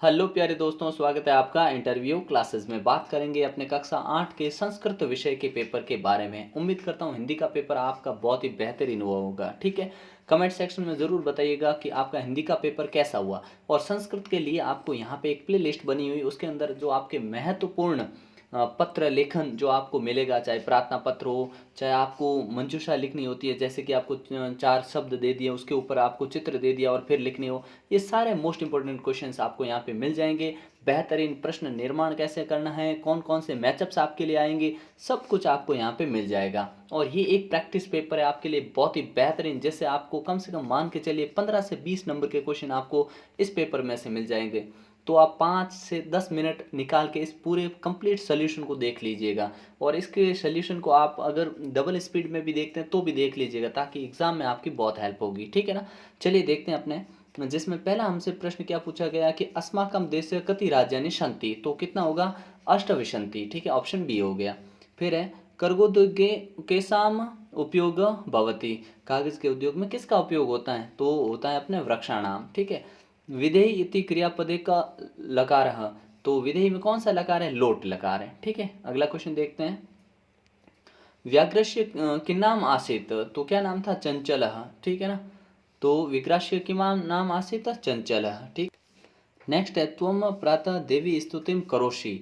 Hello प्यारे दोस्तों, स्वागत है आपका इंटरव्यू क्लासेस में। बात करेंगे अपने कक्षा 8 के संस्कृत विषय के पेपर के बारे में। उम्मीद करता हूँ हिंदी का पेपर आपका बहुत ही बेहतरीन हुआ होगा। ठीक है, कमेंट सेक्शन में ज़रूर बताइएगा कि आपका हिंदी का पेपर कैसा हुआ। और संस्कृत के लिए आपको यहाँ पे एक प्ले लिस्ट बनी हुई, उसके अंदर जो आपके महत्वपूर्ण पत्र लेखन जो आपको मिलेगा, चाहे प्रार्थना पत्र हो, चाहे आपको मंजूषा लिखनी होती है, जैसे कि आपको 4 शब्द दे दिए, उसके ऊपर आपको चित्र दे दिया और फिर लिखनी हो, ये सारे मोस्ट इंपॉर्टेंट क्वेश्चंस आपको यहाँ पे मिल जाएंगे। बेहतरीन प्रश्न निर्माण कैसे करना है, कौन कौन से मैचअप्स आपके लिए आएंगे, सब कुछ आपको यहाँ पे मिल जाएगा। और ये एक प्रैक्टिस पेपर है आपके लिए बहुत ही बेहतरीन, जिससे आपको कम से कम मान के चलिए 15 से 20 नंबर के क्वेश्चन आपको इस पेपर में से मिल जाएंगे। तो आप 5 से 10 मिनट निकाल के इस पूरे कंप्लीट सोल्यूशन को देख लीजिएगा। और इसके सोल्यूशन को आप अगर डबल स्पीड में भी देखते हैं तो भी देख लीजिएगा, ताकि एग्जाम में आपकी बहुत हेल्प होगी। ठीक है ना, चलिए देखते हैं अपने, जिसमें पहला हमसे प्रश्न क्या पूछा गया कि अस्माकं देशे कति राज्यानि सन्ति, तो कितना होगा, अष्टविंशति। ठीक है, ऑप्शन बी हो गया। फिर है कर्गोद्योगे केसाम उपयोग भवति, कागज के उद्योग में किसका उपयोग होता है, तो होता है अपने वृक्षाणाम। ठीक है, विधेयी इति क्रियापदे का लकार है, तो विधेयी में कौन सा लकार है, लोट लकार है। ठीक है, अगला क्वेश्चन देखते हैं। व्याघ्रस्य किन्नाम आसीत्, तो क्या नाम था, चंचलः। ठीक है ना, तो विग्रास्य किमाम नाम आसीत्, चंचलः। ठीक, नेक्स्ट है त्वं प्रातः देवी स्तुतिं करोषि,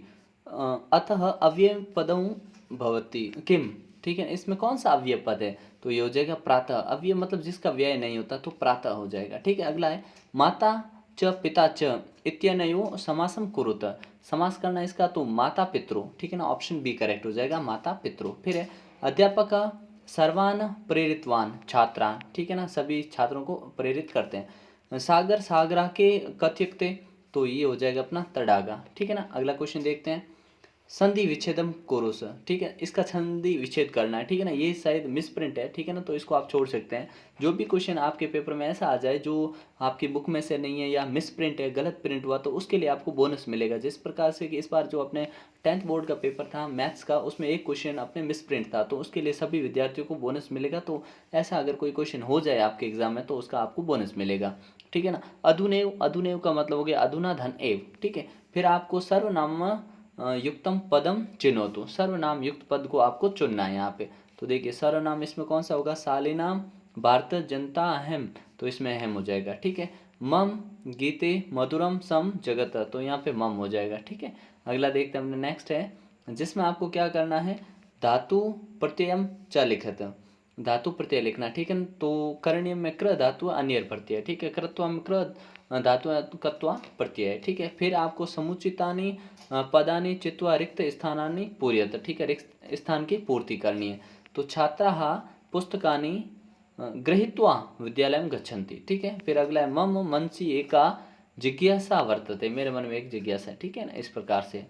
अतः अव्यय पदं भवति किम। ठीक है, इसमें कौन सा अव्यय पद है, तो ये हो जाएगा प्रातः। अव्यय मतलब जिसका व्यय नहीं होता, तो प्रातः हो जाएगा। ठीक है, अगला है माता च पिता च इत्यनयोः समासं कुरुत, समास करना इसका, तो माता पितृ। ठीक है ना, ऑप्शन बी करेक्ट हो जाएगा, माता पितृ। फिर है अध्यापक सर्वान् प्रेरितवान छात्रान्। ठीक है ना, सभी छात्रों को प्रेरित करते हैं। सागर सागरा के कथ्यते, तो ये हो जाएगा अपना तड़ागा। ठीक है ना, अगला क्वेश्चन देखते हैं। संधि विच्छेदम कोरोस। ठीक है, इसका संधि विच्छेद करना है। ठीक है ना, ये शायद मिसप्रिंट है। ठीक है ना, तो इसको आप छोड़ सकते हैं। जो भी क्वेश्चन आपके पेपर में ऐसा आ जाए जो आपकी बुक में से नहीं है या मिसप्रिंट है, गलत प्रिंट हुआ, तो उसके लिए आपको बोनस मिलेगा। जिस प्रकार से कि इस बार जो अपने 10th बोर्ड का पेपर था मैथ्स का, उसमें एक क्वेश्चन अपने मिसप्रिंट था, तो उसके लिए सभी विद्यार्थियों को बोनस मिलेगा। तो ऐसा अगर कोई क्वेश्चन हो जाए आपके एग्जाम में, तो उसका आपको बोनस मिलेगा। ठीक है ना, अधुनेव, अधुनेव का मतलब हो गया अधुना धन एव। ठीक है, फिर आपको सर्वनाम युक्तम पदम चिन्होतु, सर्वनाम युक्त पद को आपको चुनना है यहाँ पे। तो देखिए सर्वनाम इसमें कौन सा होगा, शालिनाम भारत जनता अहम, तो इसमें अहम हो जाएगा। ठीक है, मम गीते मधुरम सम जगत, तो यहाँ पे मम हो जाएगा। ठीक है, अगला देखते हैं अपने, नेक्स्ट है जिसमें आपको क्या करना है, धातु प्रत्ययम च लिखत, धातु प्रत्यय लिखना। ठीक है, तो करणीय में क्र धातु अन्य प्रत्यय। ठीक है, कृत्वा में क्र धातु कत्वा प्रत्यय। ठीक है, फिर आपको समुचितानि पदानि चित्वा रिक्त स्थानानि पूर्यत। ठीक है, रिक्त स्थान की पूर्ति करनी है। तो छात्राः पुस्तकानि गृहीत्वा विद्यालयं गच्छन्ति। ठीक है, फिर अगला है मम मनसि एका जिज्ञासा वर्तते, मेरे मन में एक जिज्ञासा है। ठीक है ना, इस प्रकार से।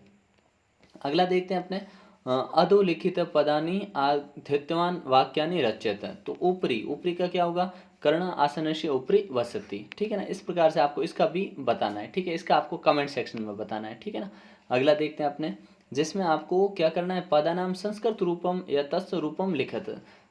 अगला देखते हैं अपने, अधोलिखित पदानि आधृत्यवान वाक्यानि रच्यत, तो ऊपरी, ऊपरी का क्या होगा, कर्ण आसनस्य ऊपरी वसति। ठीक है ना, इस प्रकार से आपको इसका भी बताना है। ठीक है, इसका आपको कमेंट सेक्शन में बताना है। ठीक है ना, अगला देखते हैं अपने, जिसमें आपको क्या करना है, पदानाम संस्कृत रूपम या तत्स रूपम लिखत,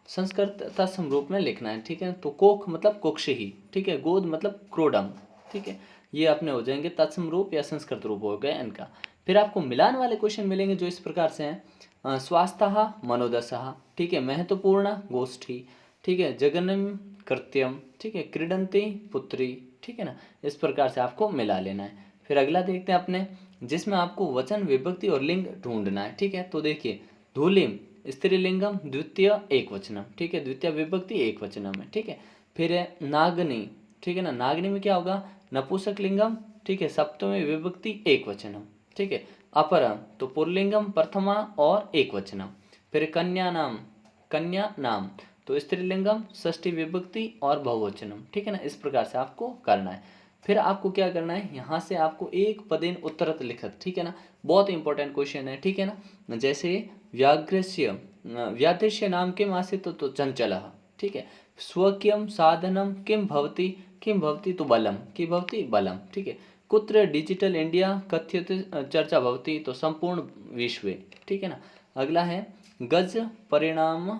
संस्कृत तत्सम रूप में लिखना है। ठीक है, तो कोख मतलब कोक्ष ही। ठीक है, गोद मतलब क्रोडम। ठीक है, ये अपने हो जाएंगे तत्सम रूप या संस्कृत रूप हो गए इनका। फिर आपको मिलान वाले क्वेश्चन मिलेंगे जो इस प्रकार से हैं, स्वास्थ्य मनोदशा। ठीक है, महत्वपूर्ण गोष्ठी। ठीक है, जगन्नम कृत्यम। ठीक है, क्रीडंती पुत्री। ठीक है ना, इस प्रकार से आपको मिला लेना है। फिर अगला देखते हैं अपने, जिसमें आपको वचन विभक्ति और लिंग ढूंढना है। ठीक है, तो देखिए धूलिम स्त्रीलिंगम द्वितीय एक वचनम। ठीक है, द्वितीय विभक्ति एक वचनम है। ठीक है, फिर है नागनी। ठीक है ना, नागनी में क्या होगा, नपुंसक लिंगम। ठीक है, सप्तमी विभक्ति एक वचनम। ठीक है, अपरम तो पुल्लिंगम प्रथमा और एक वचनम। फिर कन्या नाम, कन्या नाम तो स्त्रीलिंगम षष्ठी विभक्ति और बहुवचनम। ठीक है ना, इस प्रकार से आपको करना है। फिर आपको क्या करना है, यहाँ से आपको एक पदेन उत्तरत लिखत। ठीक है ना, बहुत इंपॉर्टेंट क्वेश्चन है। ठीक है ना, जैसे व्याघ्रस्य व्याघ्रस्य नाम किम आसीत्, तो चंचलः। ठीक है, स्वकीयम साधनम किम भवति तो बलम, कि भवति बलम। ठीक है, कुत्र डिजिटल इंडिया कथ्यते चर्चा भवति, तो संपूर्ण विश्वे। ठीक है ना, अगला है गज परिणाम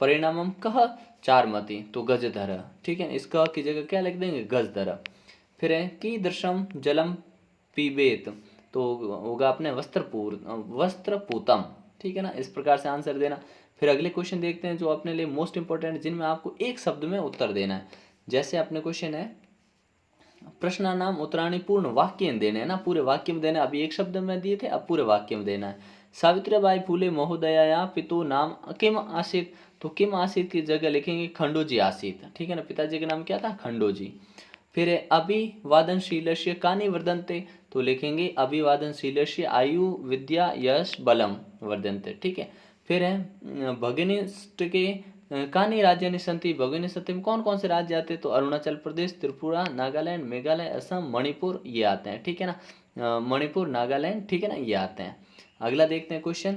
परिणामम कह चारमति, तो गजधर। ठीक है, इसका की जगह क्या लिख देंगे, गजधर। फिर है कीदृशम जलम पीबेत, तो होगा अपने वस्त्रपूतम, ठीक है ना। इस प्रकार से आंसर देना। फिर अगले क्वेश्चन देखते हैं जो अपने लिए मोस्ट इंपॉर्टेंट, जिनमें आपको एक शब्द में उत्तर देना है। जैसे अपने क्वेश्चन है प्रश्नानाम उत्तराणि पूर्ण वाक्य में देने हैं ना, पूरे वाक्य में देना। अभी एक शब्द में दिए थे, अब पूरे वाक्य में देना है। सावित्रीबाई फूले महोदया पितु नाम किम आसीत, तो किम आसीत की जगह लिखेंगे खंडोजी आसीत, ठीक है ना। पिताजी का नाम क्या था? खंडोजी। फिर है अभिवादनशीलस्य कानि वर्धन्ते, तो लिखेंगे अभिवादनशीलस्य आयु विद्या यश बलम वर्धन्ते, ठीक है। फिर है भगिनिष्ठ के कानि राज्यानि सन्ति, भगिनी में कौन कौन से राज्य आते हैं? तो अरुणाचल प्रदेश, त्रिपुरा, नागालैंड, मेघालय, असम, मणिपुर, ये आते हैं, ठीक है ना। मणिपुर, नागालैंड, ठीक है ना, ये आते हैं। अगला देखते हैं क्वेश्चन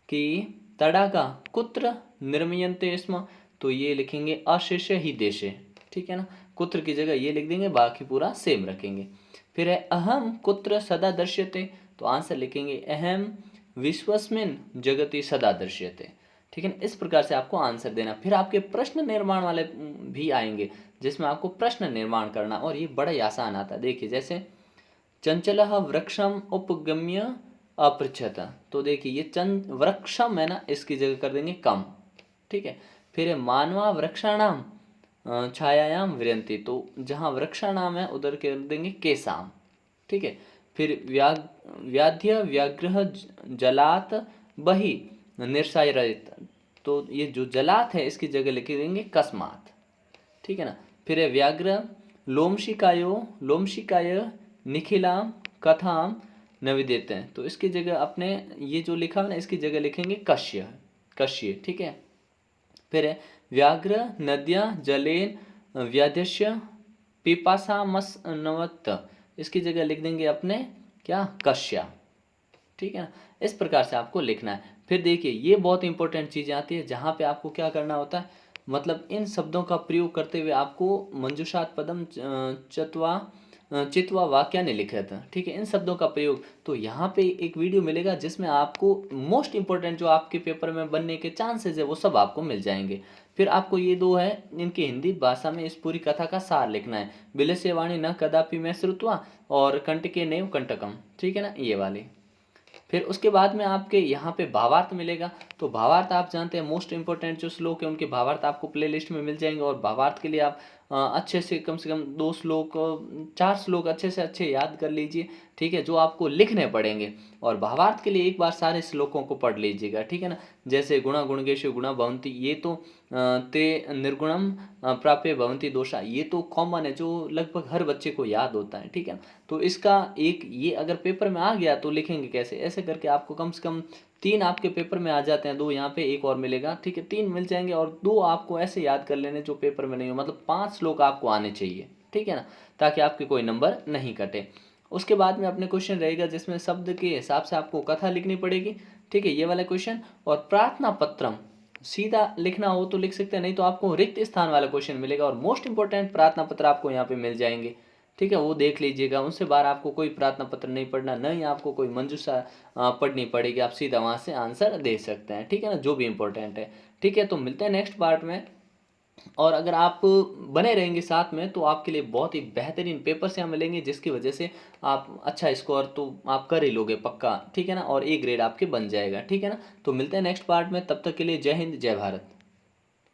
कि तड़ाका कुत्र निर्मीयन्ते स्म, तो ये लिखेंगे अशेष ही देशे, ठीक है ना। कुत्र की जगह ये लिख देंगे, बाकी पूरा सेम रखेंगे। फिर है अहम कुत्र सदा दृश्यते, तो आंसर लिखेंगे अहम विश्वस्मिन जगति सदा दृश्यते, ठीक है ना। इस प्रकार से आपको आंसर देना। फिर आपके प्रश्न निर्माण वाले भी आएंगे, जिसमें आपको प्रश्न निर्माण करना, और ये बड़ा ही आसान आता है। देखिए जैसे चंचलः वृक्षम उपगम्य अपृच्छत, तो देखिए ये वृक्षम है ना, इसकी जगह कर देंगे कम, ठीक है। फिर मानवा वृक्षाणाम छायायाम विरंती, तो जहाँ वृक्षाणाम है उधर कर देंगे केसाम, ठीक है। फिर व्याध्य व्याघ्र जलात बही निर्सायरित, तो ये जो जलात है इसकी जगह लिख देंगे कस्मात, ठीक है ना। फिर है व्याघ्र लोमशिकाय निखिलाम कथाम नविदेते हैं, तो इसकी जगह अपने ये जो लिखा है ना, इसकी जगह लिखेंगे कश्य, ठीक है। फिर है व्याघ्र नद्या जलेन व्याध्यस्य पिपासामसनवत, इसकी जगह लिख देंगे अपने क्या? कश्या, ठीक है ना। इस प्रकार से आपको लिखना है। फिर देखिए ये बहुत इंपॉर्टेंट चीज़ें आती है, जहाँ पे आपको क्या करना होता है, मतलब इन शब्दों का प्रयोग करते हुए आपको मंजूषात पदम चित्वा वाक्यानि लिखित, ठीक है, इन शब्दों का प्रयोग। तो यहाँ पे एक वीडियो मिलेगा जिसमें आपको मोस्ट इंपॉर्टेंट जो आपके पेपर में बनने के चांसेस है वो सब आपको मिल जाएंगे। फिर आपको ये दो है, इनकी हिंदी भाषा में इस पूरी कथा का सार लिखना है। बिलस्य वाणी न कदापि मैं श्रुत्वा और कंटके नैव कंटकम, ठीक है ना, ये वाली। फिर उसके बाद में आपके यहाँ पे भावार्थ मिलेगा। तो भावार्थ आप जानते हैं मोस्ट इंपॉर्टेंट जो श्लोक है उनके भावार्थ आपको प्लेलिस्ट में मिल जाएंगे, और भावार्थ के लिए आप अच्छे से कम 2 श्लोक 4 श्लोक अच्छे से अच्छे याद कर लीजिए, ठीक है, जो आपको लिखने पड़ेंगे। और भावार्थ के लिए एक बार सारे श्लोकों को पढ़ लीजिएगा, ठीक है ना। जैसे गुणा गुणगेषु गुणा भवन्ति, ये तो ते निर्गुणम प्राप्य भवन्ति दोषा, ये तो कॉमन है, जो लगभग हर बच्चे को याद होता है, ठीक है। तो इसका एक ये अगर पेपर में आ गया तो लिखेंगे कैसे, ऐसे करके आपको कम से कम 3 आपके पेपर में आ जाते हैं, 2 यहाँ पे, एक और मिलेगा, ठीक है, 3 मिल जाएंगे। और 2 आपको ऐसे याद कर लेने जो पेपर में नहीं हो, मतलब 5 श्लोक आपको आने चाहिए, ठीक है ना, ताकि आपके कोई नंबर नहीं कटे। उसके बाद में अपने क्वेश्चन रहेगा जिसमें शब्द के हिसाब से आपको कथा लिखनी पड़ेगी, ठीक है, ये वाला क्वेश्चन। और प्रार्थना पत्रम सीधा लिखना हो तो लिख सकते हैं, नहीं तो आपको रिक्त स्थान वाला क्वेश्चन मिलेगा। और मोस्ट इंपॉर्टेंट प्रार्थना पत्र आपको यहाँ पे मिल जाएंगे, ठीक है, वो देख लीजिएगा। उनसे बाहर आपको कोई प्रार्थना पत्र नहीं पढ़ना, नहीं आपको कोई मंजूषा पढ़नी पड़ेगी, आप सीधा वहाँ से आंसर दे सकते हैं, ठीक है ना, जो भी इंपॉर्टेंट है, ठीक है। तो मिलते हैं नेक्स्ट पार्ट में, और अगर आप बने रहेंगे साथ में तो आपके लिए बहुत ही बेहतरीन पेपर्स यहाँ मिलेंगे, जिसकी वजह से आप अच्छा स्कोर तो आप कर ही लोगे पक्का, ठीक है ना, और A ग्रेड आपके बन जाएगा, ठीक है ना। तो मिलते हैं नेक्स्ट पार्ट में, तब तक के लिए जय हिंद जय भारत।